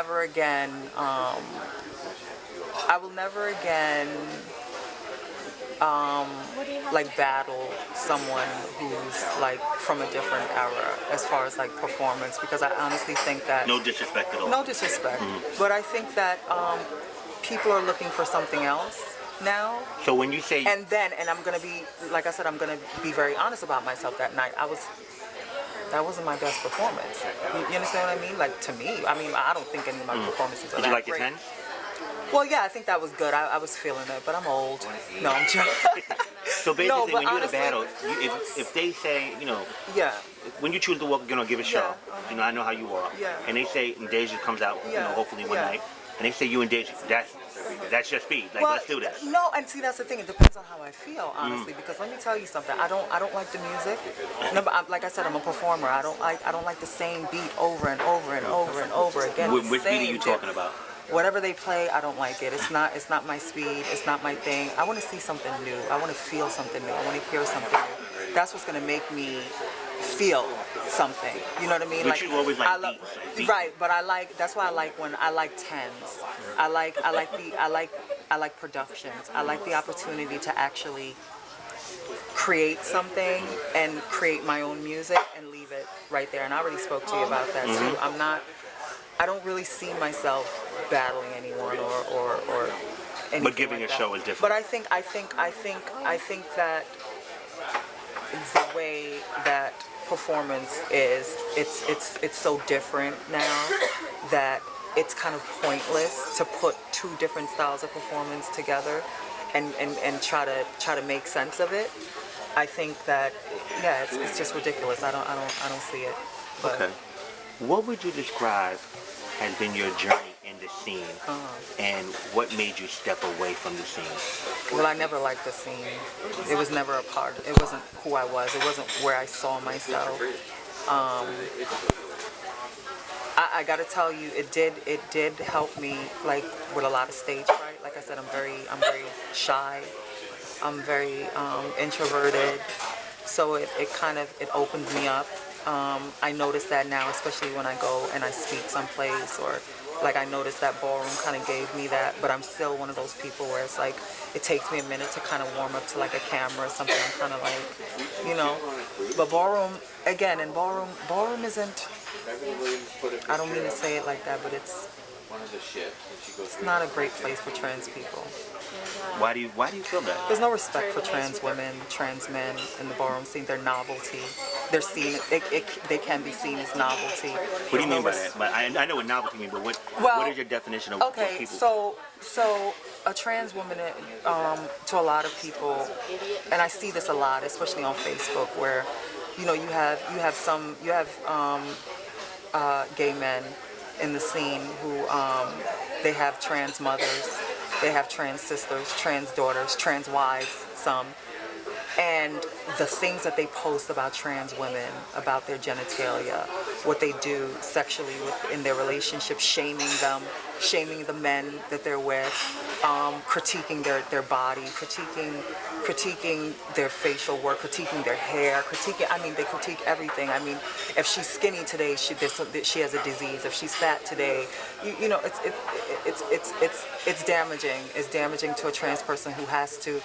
never again. I will never again. Like battle someone who's like from a different era as far as like performance, because I honestly think that no disrespect at all. no disrespect, but I think that people are looking for something else now. So when you say and I'm gonna be, like I said, I'm gonna be very honest about myself. That night that wasn't my best performance. You understand what I mean? Like, to me, I mean, I don't think any of my performances are did that you like great. the 10? Well, yeah, I think that was good. I was feeling it, but I'm old. No, I'm joking. So basically, No, when you're in a honestly, battle, if they say, yeah, when you choose to walk, give a show, Yeah, I know how you are, Yeah. and they say, and Deja comes out, Yeah. hopefully one Yeah. night, and they say you and Deja, that's your speed, like, well, let's do this. no, and see, that's the thing. It depends on how I feel, honestly. Because let me tell you something. I don't like the music. No, but like I said, I'm a performer. I don't like the same beat over and over and over and over again. Which beat are you talking about? Whatever they play, I don't like it. It's not my speed. It's not my thing. I want to see something new. I want to feel something new. I want to hear something new. That's what's gonna make me feel something. You know what I mean? But you always like beats. Right, but that's why I like tens. I like productions. I like the opportunity to actually create something and create my own music and leave it right there. And I already spoke to you about that too. I don't really see myself battling anyone or anything. But giving like a that. show is different. But I think that the way that performance is, it's so different now that it's kind of pointless to put two different styles of performance together and try to make sense of it. I think that it's just ridiculous. I don't see it. But, Okay. What would you describe has been your journey in the scene, and what made you step away from the scene? Well, I never liked the scene. It was never a part. It wasn't who I was. It wasn't where I saw myself. I gotta tell you, it did help me, like, with a lot of stage fright. Like I said, I'm very shy. I'm very introverted. So it opened me up. I notice that now, especially when I go and I speak someplace, or like I noticed that Ballroom kind of gave me that, but I'm still one of those people where it's like, it takes me a minute to kind of warm up to like a camera or something. I'm kind of like, but Ballroom, again, and Ballroom isn't, I don't mean to say it like that, but it's not a great place for trans people. Why do you feel that? There's no respect for trans women, trans men in the ballroom scene. They're novelty. They're seen. They can be seen as novelty. What do you mean by that? But I know what novelty means, but what is your definition of what people? So a trans woman, to a lot of people, and I see this a lot, especially on Facebook, where you have gay men in the scene who they have trans mothers. They have trans sisters, trans daughters, trans wives, some. And the things that they post about trans women, about their genitalia, what they do sexually in their relationship, shaming them, shaming the men that they're with, critiquing their body, critiquing their facial work, critiquing their hair, they critique everything. I mean, if she's skinny today, she has a disease. If she's fat today, it's damaging. It's damaging to a trans person who has to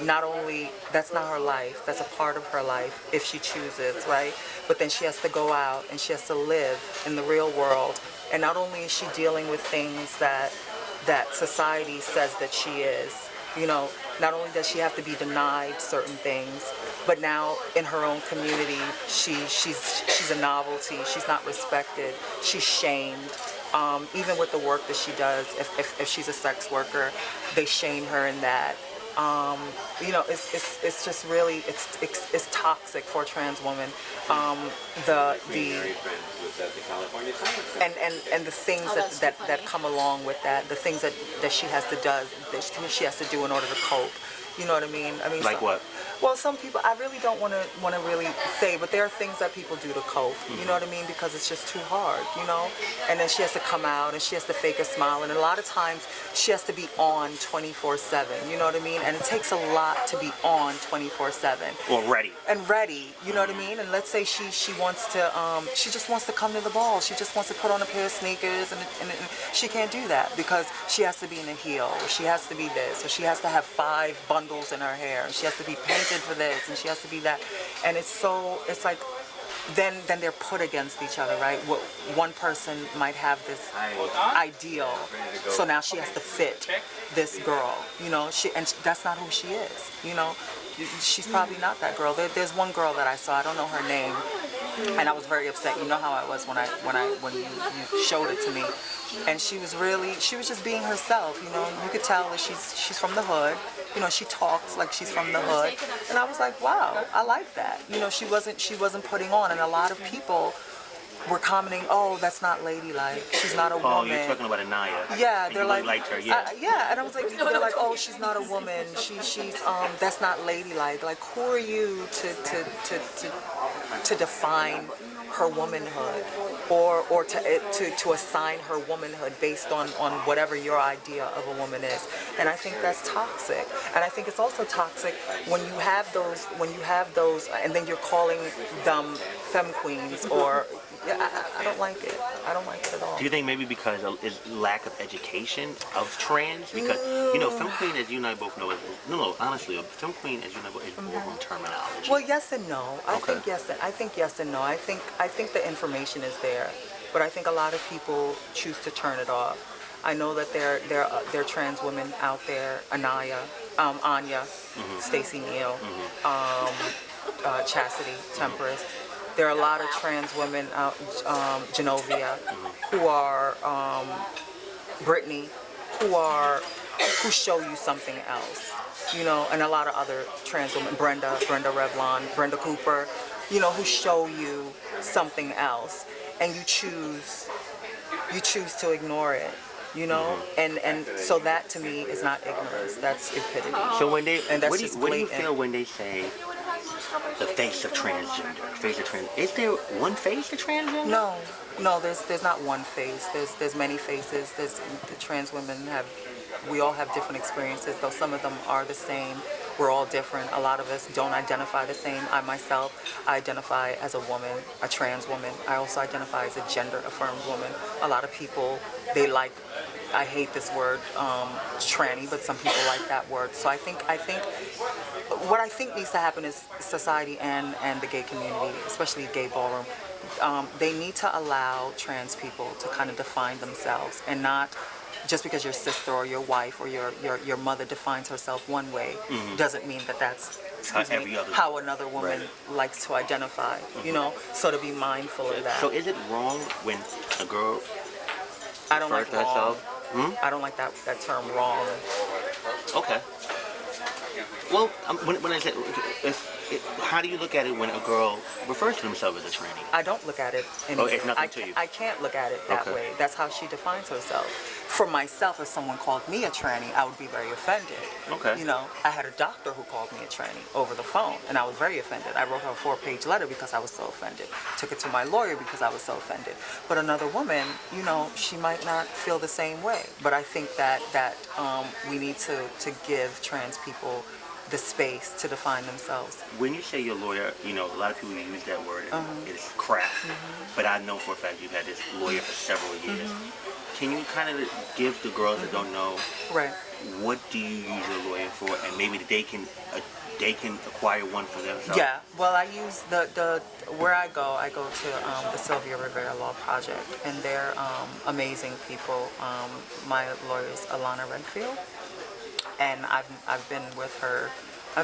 not only, that's not her life, that's a part of her life if she chooses, right? But then she has to go out and she has to live in the real world. And not only is she dealing with things that society says that she is, not only does she have to be denied certain things, but now in her own community, she's a novelty. She's not respected. She's shamed. Even with the work that she does, if she's a sex worker, they shame her in that. It's just really, it's toxic for a trans woman. And the things that come along with that, the things that she has to do in order to cope. You know what I mean? I mean, Like what? Well, some people, I really don't want to really say, but there are things that people do to cope. You know what I mean? Because it's just too hard, you know? And then she has to come out and she has to fake a smile. And a lot of times she has to be on 24/7. You know what I mean? And it takes a lot to be on 24/7. Or ready. And ready, you know what I mean? And let's say she wants to, she just wants to come to the ball. She just wants to put on a pair of sneakers, and she can't do that because she has to be in a heel. Or she has to be this, or she has to have 5 bundles in her hair. And she has to be painted for this, and she has to be that. And it's like, then they're put against each other, right? One person might have this ideal, so now she has to fit this girl, you know. And that's not who she is, you know. She's probably not that girl. There's one girl that I saw, I don't know her name, and I was very upset. You know how I was when you showed it to me. And she was just being herself, you know. You could tell that she's from the hood. You know, she talks like she's from the hood. And I was like, wow, I like that. You know, she wasn't putting on, and a lot of people were commenting, oh, that's not ladylike. She's not a woman. Oh, you're talking about Anaya. Yeah, and they're you like, liked her, yeah. Yeah, and I was like, they're like, oh, she's not a woman. She's that's not ladylike. Like, who are you to define her womanhood, or to assign her womanhood based on whatever your idea of a woman is? And I think that's toxic. And I think it's also toxic when you have those, and then you're calling them Femme Queens, or I don't like it. I don't like it at all. Do you think maybe because of is lack of education of trans? Because, you know, Femme Queen, as you and I both know, honestly, Femme Queen, as you and I both, is ballroom terminology. Well, yes and no. I think yes and no. I think the information is there, but I think a lot of people choose to turn it off. I know that there are trans women out there, Anya, Stacey Neal, Chastity, Temperance. There are a lot of trans women, Genovia, who are Brittany, who show you something else, you know, and a lot of other trans women, Brenda Revlon, Brenda Cooper, you know, who show you something else, and you choose to ignore it, you know, and so that to me is not ignorance, that's stupidity. So when what do you feel when they say the face of transgender, is there one face to transgender? No, there's not one face. There's many faces. The trans women we all have different experiences, though some of them are the same. We're all different. A lot of us don't identify the same. I myself, identify as a woman, a trans woman. I also identify as a gender-affirmed woman. A lot of people, I hate this word, tranny, but some people like that word. So I think what I think needs to happen is society and the gay community, especially gay ballroom, they need to allow trans people to kind of define themselves, and not just because your sister or your wife or your mother defines herself one way, doesn't mean that's how another woman likes to identify, you know, so to be mindful of that. So is it wrong when a girl I don't like wrong. I don't like that term, wrong. Okay. Well, when I said, how do you look at it when a girl refers to themselves as a tranny? I don't look at it. It's nothing to you. I can't look at it that way. That's how she defines herself. For myself, if someone called me a tranny, I would be very offended. Okay. You know, I had a doctor who called me a tranny over the phone, and I was very offended. I wrote her a 4-page letter because I was so offended. Took it to my lawyer because I was so offended. But another woman, you know, she might not feel the same way. But I think that we need to give trans people the space to define themselves. When you say your lawyer, you know, a lot of people use that word, it's crap. But I know for a fact you've had this lawyer for several years. Can you kind of give the girls that don't know, what do you use your lawyer for, and maybe they can acquire one for themselves? Yeah, well, I use where I go to the Sylvia Rivera Law Project, and they're amazing people. My lawyer is Alana Redfield, and I've been with her. I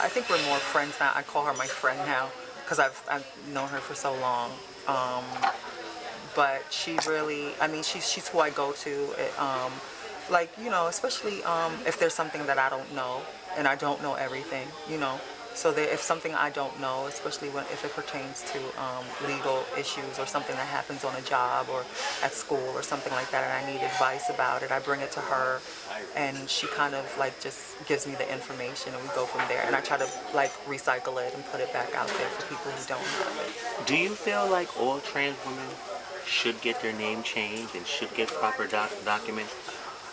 think we're more friends now. I call her my friend now because I've known her for so long. But she really, I mean, she's who I go to. Like, you know, especially if there's something that I don't know, and I don't know everything, you know. So that if something I don't know, especially if it pertains to legal issues or something that happens on a job or at school or something like that, and I need advice about it, I bring it to her, and she kind of like just gives me the information, and we go from there. And I try to like recycle it and put it back out there for people who don't have it. Do you feel like all trans women should get their name changed and should get proper documents?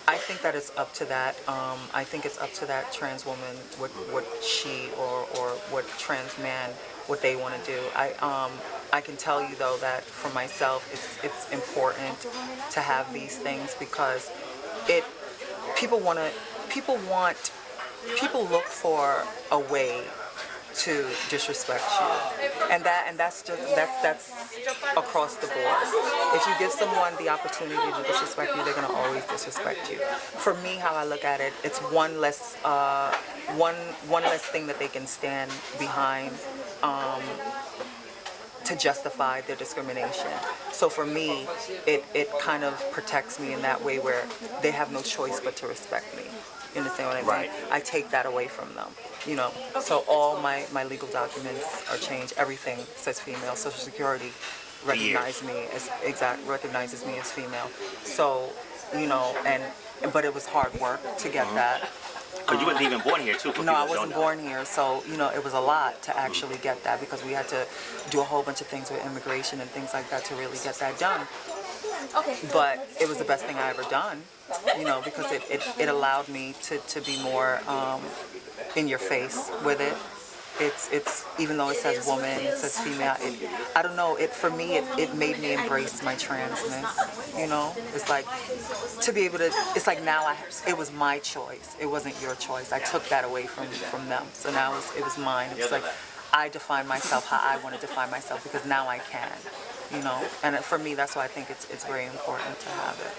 I think that it's up to that. I think it's up to that trans woman what she or what trans man what they want to do. I can tell you though that for myself it's important to have these things because people look for a way to disrespect you, and that's across the board. If you give someone the opportunity to disrespect you, they're gonna always disrespect you. For me, how I look at it, it's one less thing that they can stand behind to justify their discrimination. So for me, it kind of protects me in that way where they have no choice but to respect me. You understand what I mean? Right. I take that away from them, you know. So all my legal documents are changed. Everything says female. Social Security recognizes me as female. So, you know, but it was hard work to get that. Because you wasn't even born here, too. No, I wasn't born here, so, you know, it was a lot to actually get that because we had to do a whole bunch of things with immigration and things like that to really get that done. But it was the best thing I ever done, you know, because it allowed me to be more in your face with it. It's even though it says woman, it says female, I don't know, for me it made me embrace my transness, you know? It's like to be able to, it's like now it was my choice. It wasn't your choice. I took that away from them. So now it was mine. It was like I define myself how I want to define myself because now I can, you know? And for me, that's why I think it's very important to have it.